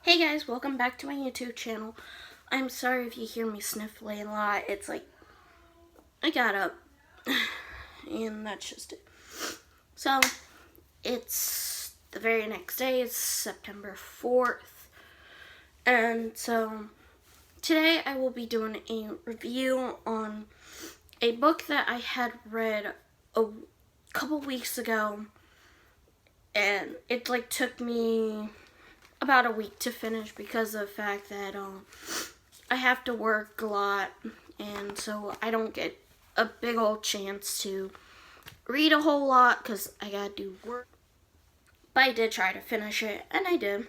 Hey guys, welcome back to my YouTube channel. I'm sorry if you hear me sniffling a lot. It's like, I got up, and that's just it. So, it's the very next day, it's September 4th, and so, today I will be doing a review on a book that I had read a couple weeks ago, and it took me about a week to finish because of the fact that I have to work a lot, and so I don't get a big old chance to read a whole lot because I gotta do work. But I did try to finish it, and I did.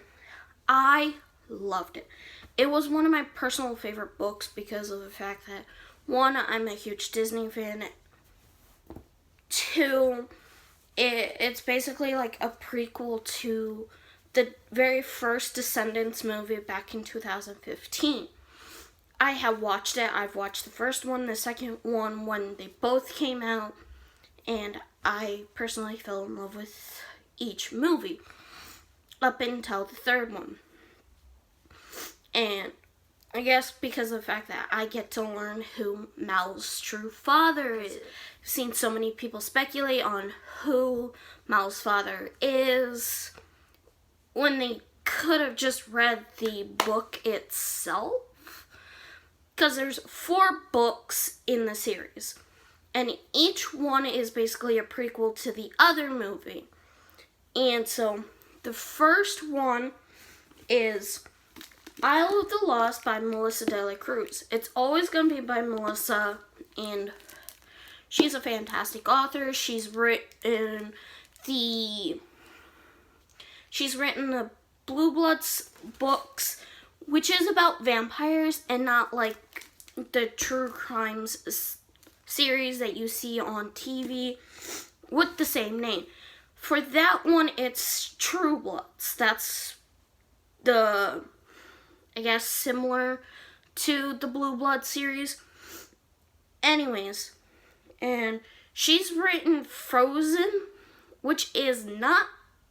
I loved it. It was one of my personal favorite books because of the fact that, one, I'm a huge Disney fan. Two, it's basically like a prequel to the very first Descendants movie back in 2015. I have watched it. I've watched the first one, the second one when they both came out, and I personally fell in love with each movie up until the third one. And I guess because of the fact that I get to learn who Mal's true father is. I've seen so many people speculate on who Mal's father is when they could have just read the book itself. Because there's 4 books in the series, and each one is basically a prequel to the other movie. And so the first one is Isle of the Lost by Melissa Cruz. It's always going to be by Melissa, and she's a fantastic author. She's written the Blue Bloods books, which is about vampires and not like the true crimes series that you see on TV with the same name. For that one, it's True Bloods. That's I guess, similar to the Blue Blood series. Anyways, and she's written Frozen, which is not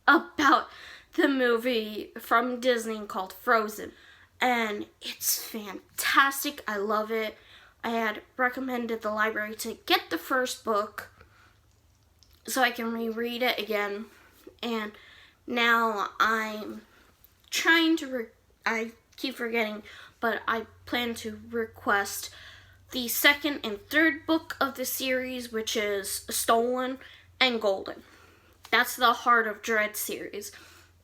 about the movie from Disney called Frozen, and it's fantastic. I love it. I had recommended the library to get the first book so I can reread it again, and now I'm trying to I keep forgetting, but I plan to request the second and third book of the series, which is Stolen and Golden. That's the Heart of Dread series,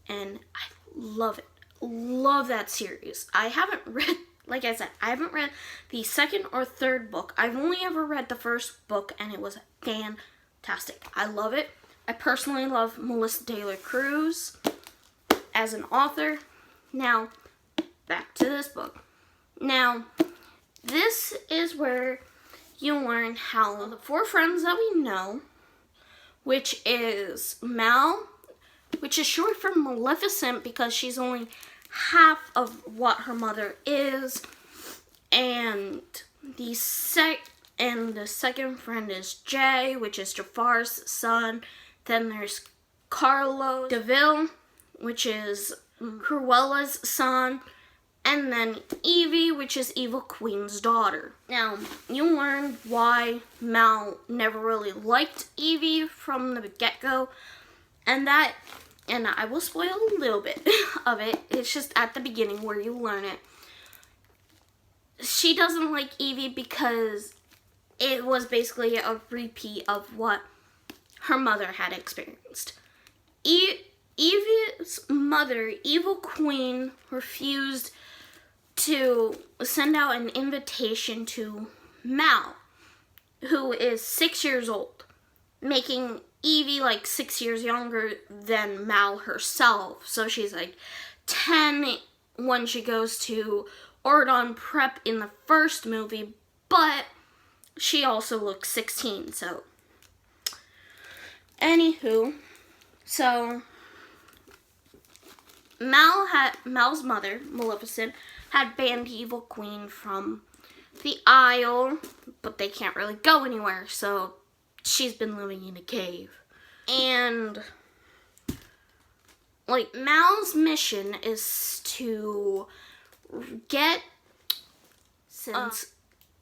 and I love it. Love that series. I haven't read, like I said, I haven't read the second or third book. I've only ever read the first book, and it was fantastic. I love it. I personally love Melissa Cruz as an author. Now, back to this book. Now, this is where you learn how the 4 friends that we know, which is Mal, which is short for Maleficent because she's only half of what her mother is, and the second friend is Jay, which is Jafar's son. Then there's Carlo DeVille, which is Cruella's son, and then Evie, which is Evil Queen's daughter. Now, you learn why Mal never really liked Evie from the get-go, and I will spoil a little bit of it. It's just at the beginning where you learn it. She doesn't like Evie because it was basically a repeat of what her mother had experienced. Evie's mother, Evil Queen, refused to send out an invitation to Mal, who is 6 years old, making Evie like 6 years younger than Mal herself. So she's like 10 when she goes to Ordon Prep in the first movie, but she also looks 16, so. Anywho, so Mal's mother, Maleficent, had banned Evil Queen from the Isle, but they can't really go anywhere, so she's been living in a cave. And like, Mal's mission is to get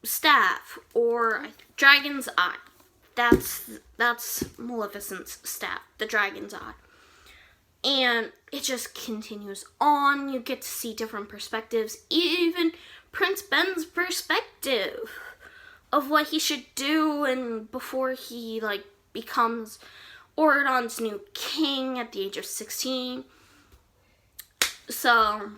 staff, or Dragon's Eye. That's Maleficent's staff, the Dragon's Eye. And it just continues on. You get to see different perspectives, even Prince Ben's perspective of what he should do and before he, like, becomes Oridon's new king at the age of 16. So,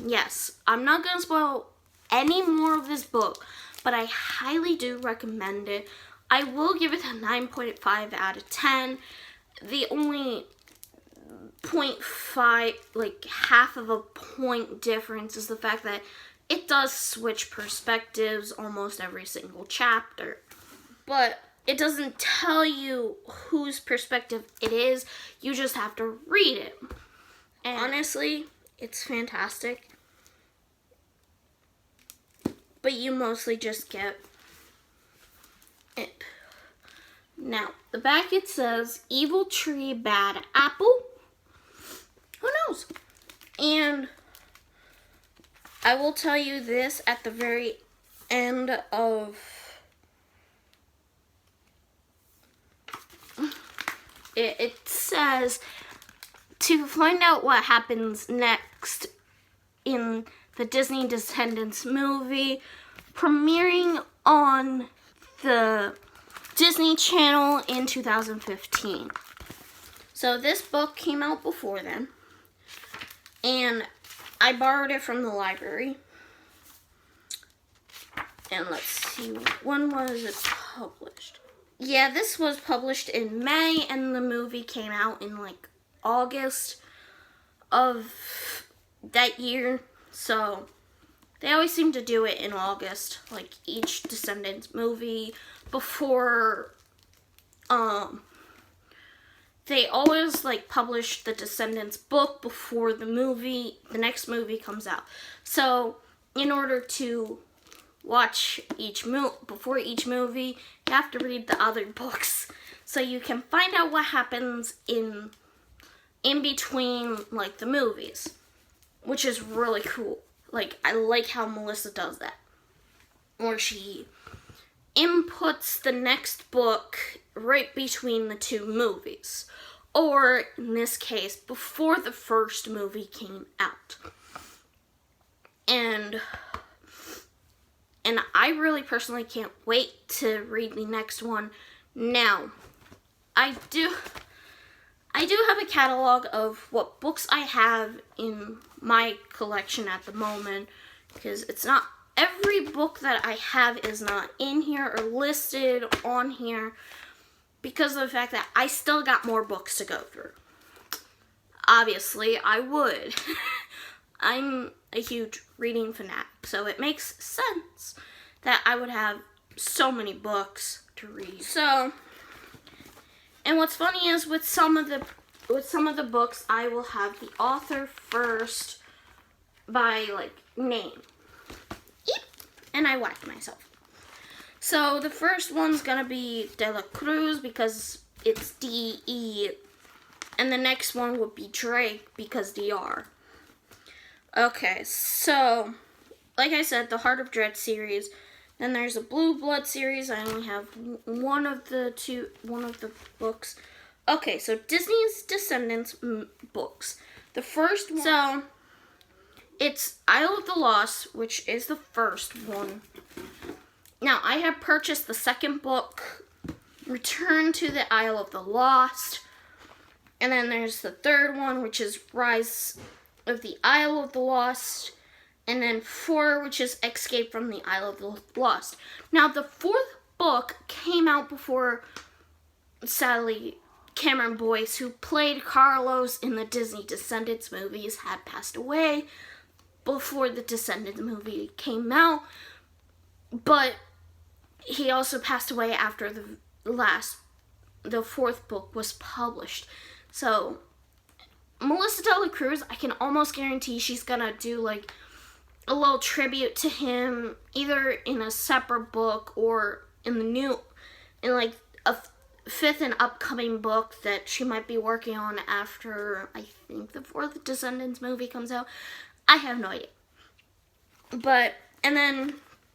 yes, I'm not going to spoil any more of this book, but I highly do recommend it. I will give it a 9.5 out of 10. The only 0.5, like half of a point difference, is the fact that it does switch perspectives almost every single chapter. But it doesn't tell you whose perspective it is. You just have to read it. And honestly, it's fantastic. But you mostly just get it. Now, the back it says, evil tree, bad apple. Who knows? And I will tell you this at the very end of it. It says, to find out what happens next in the Disney Descendants movie, premiering on the Disney Channel in 2015. So this book came out before then, and I borrowed it from the library. And let's see, when was it published? Yeah, this was published in May, and the movie came out in like August of that year. So they always seem to do it in August, like each Descendants movie before, they always like publish the Descendants book before the next movie comes out. So in order to watch before each movie, you have to read the other books so you can find out what happens in between like the movies, which is really cool. Like, I like how Melissa does that, or she inputs the next book right between the two movies, or in this case, before the first movie came out. And I really personally can't wait to read the next one. Now, I do have a catalog of what books I have in my collection at the moment, because it's not every book that I have is not in here or listed on here because of the fact that I still got more books to go through. Obviously, I would. I'm a huge reading fanatic, so it makes sense that I would have so many books to read. So, and what's funny is with some of the books, I will have the author first by like name. Eep. And I whacked myself. So the first one's gonna be De La Cruz because it's D-E. And the next one would be Drake because DR. Okay, so like I said, the Heart of Dread series. Then there's a Blue Blood series. I only have one of the books. Okay, so Disney's Descendants books. The first one, so it's Isle of the Lost, which is the first one. Now, I have purchased the second book, Return to the Isle of the Lost. And then there's the third one, which is Rise of the Isle of the Lost. And then 4, which is Escape from the Isle of the Lost. Now, the fourth book came out before, sadly, Cameron Boyce, who played Carlos in the Disney Descendants movies, had passed away before the Descendants movie came out. But he also passed away after the fourth book was published. So, Melissa De La Cruz, I can almost guarantee she's gonna do like a little tribute to him, either in a separate book or in like a fifth and upcoming book that she might be working on after, I think, the fourth Descendants movie comes out. I have no idea. But, and then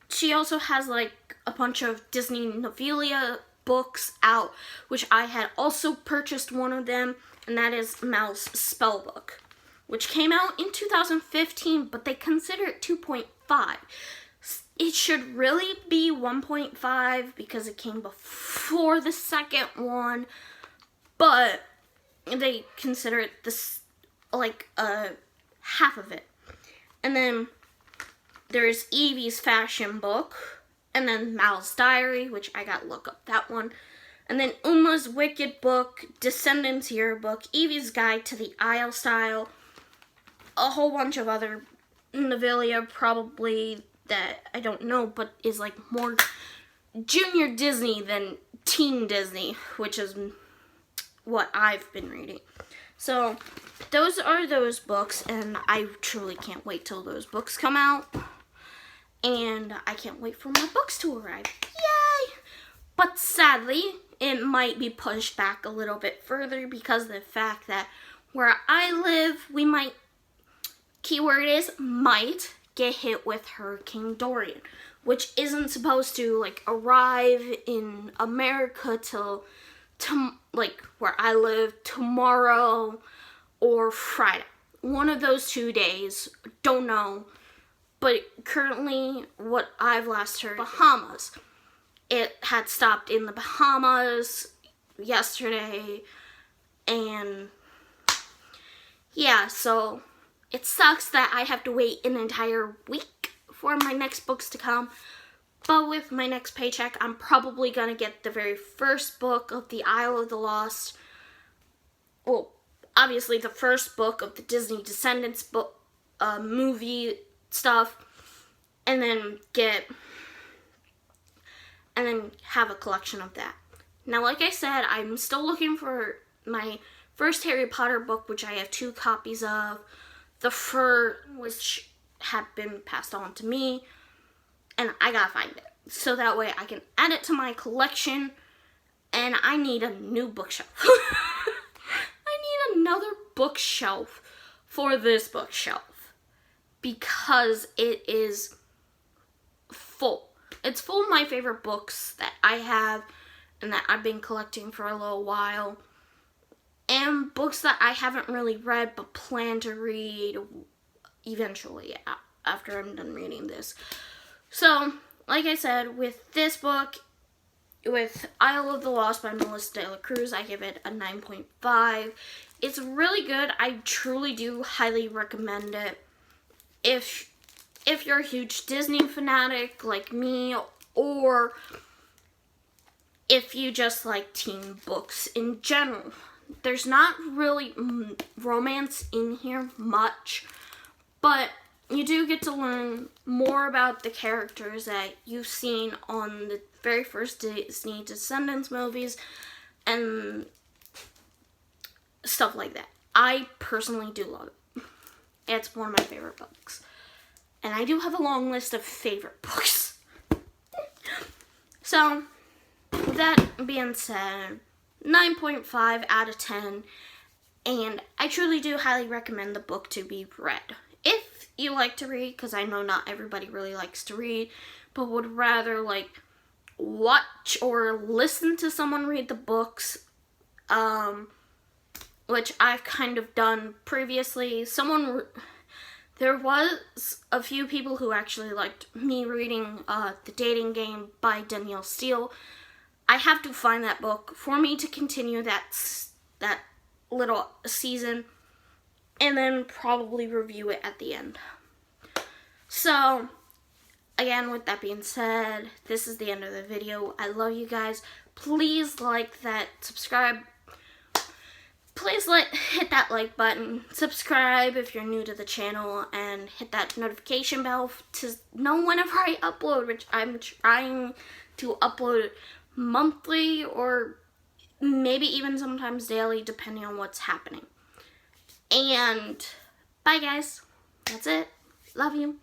she also has like a bunch of Disney Novelia books out, which I had also purchased one of them, and that is Mal's Spellbook, which came out in 2015, but they consider it 2.5. It should really be 1.5 because it came before the second one, but they consider it this like half of it. And then there's Evie's fashion book, and then Mal's diary, which I gotta look up that one. And then Uma's Wicked book, Descendants yearbook, Evie's Guide to the Isle Style, a whole bunch of other Novelia probably that I don't know, but is like more junior Disney than teen Disney, which is what I've been reading. So those are those books, and I truly can't wait till those books come out. And I can't wait for my books to arrive. Yay! But sadly, it might be pushed back a little bit further because of the fact that where I live, we might, keyword is might, get hit with Hurricane Dorian, which isn't supposed to like arrive in America till like where I live tomorrow or Friday. One of those 2 days, don't know. But currently, what I've last heard, Bahamas. It had stopped in the Bahamas yesterday, and yeah, so it sucks that I have to wait an entire week for my next books to come. But with my next paycheck, I'm probably going to get the very first book of the Isle of the Lost. Well, obviously the first book of the Disney Descendants book, movie stuff, and then have a collection of that. Now, like I said, I'm still looking for my first Harry Potter book, which I have 2 copies of. The first, which had been passed on to me, and I gotta find it. So that way I can add it to my collection, and I need a new bookshelf. I need another bookshelf for this bookshelf because it is full. It's full of my favorite books that I have and that I've been collecting for a little while, and books that I haven't really read but plan to read eventually after I'm done reading this. So, like I said, with this book, with Isle of the Lost by Melissa de la Cruz, I give it a 9.5. It's really good. I truly do highly recommend it. If you're a huge Disney fanatic like me, or if you just like teen books in general. There's not really romance in here much, but you do get to learn more about the characters that you've seen on the very first Disney Descendants movies and stuff like that. I personally do love it. It's one of my favorite books. And I do have a long list of favorite books. So, with that being said, 9.5 out of 10, and I truly do highly recommend the book to be read. If you like to read, because I know not everybody really likes to read, but would rather like watch or listen to someone read the books, which I've kind of done previously. There was a few people who actually liked me reading The Dating Game by Danielle Steele. I have to find that book for me to continue that little season, and then probably review it at the end. So, again, with that being said, this is the end of the video. I love you guys. Please like that, subscribe. Please hit that like button, subscribe if you're new to the channel, and hit that notification bell to know whenever I upload, which I'm trying to upload monthly or maybe even sometimes daily, depending on what's happening. And bye guys. That's it. Love you.